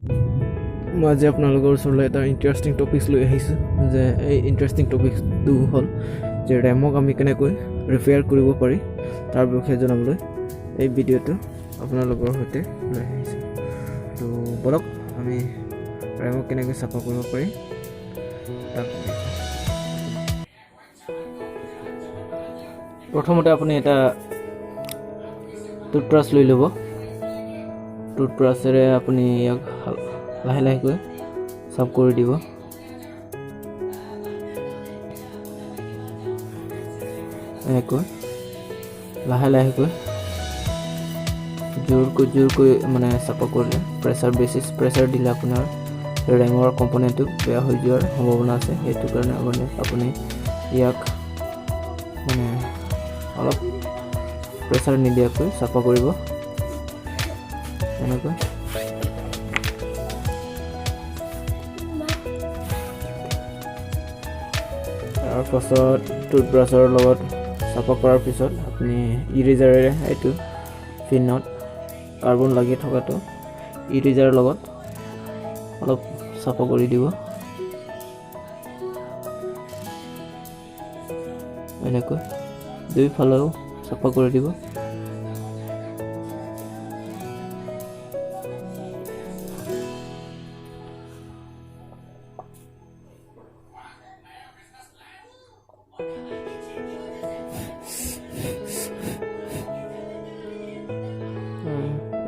মই আজি আপোনালোকৰ ওচৰলৈ এটা ইণ্টাৰেষ্টিং টপিকছ লৈ আহিছোঁ যে এই ইণ্টাৰেষ্টিং টপিকটো হ'ল যে ৰেমক আমি কেনেকৈ ৰিপেয়াৰ কৰিব পাৰি তাৰ বিষয়ে জনাবলৈ এই ভিডিঅ'টো আপোনালোকৰ সৈতে লৈ আহিছোঁ। তো বলক আমি ৰেমক কেনেকৈ চাফা কৰিব পাৰি তাক প্ৰথমতে আপুনি এটা টুথব্ৰাছ লৈ ল'ব। টুথব্ৰাছেৰে আপুনি ইয়াক লাহে লাহেকৈ চাফ কৰি দিব। এনেকৈ লাহে লাহেকৈ জোৰকৈ মানে চাফা কৰিলে প্ৰেছাৰ দিলে আপোনাৰ ৰেমৰ কম্পনেণ্টটো বেয়া হৈ যোৱাৰ সম্ভাৱনা আছে। সেইটো কাৰণে আপুনি ইয়াক মানে অলপ প্ৰেছাৰ নিদিয়াকৈ চাফা কৰিব। এনেকৈ তাৰপাছত টুথব্ৰাছৰ লগত চাফা কৰাৰ পিছত আপুনি ইৰেজাৰেৰে এইটো পিনত কাৰ্বন লাগি থকাটো ইৰেজাৰৰ লগত অলপ চাফা কৰি দিব। এনেকৈ দুইফালেও চাফা কৰি দিব।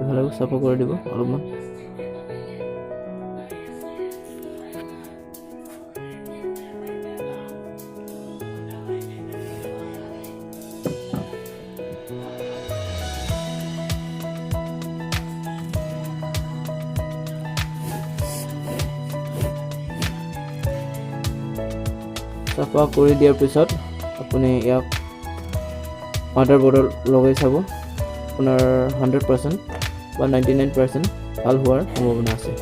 এইফালেও চাফা কৰি দিব অলপমান। চাফা কৰি দিয়াৰ পিছত আপুনি ইয়াক মাদাৰবোৰ্ডত লগাই চাব। আপোনাৰ 100% বা 99% ভাল হোৱাৰ সম্ভাৱনা আছে।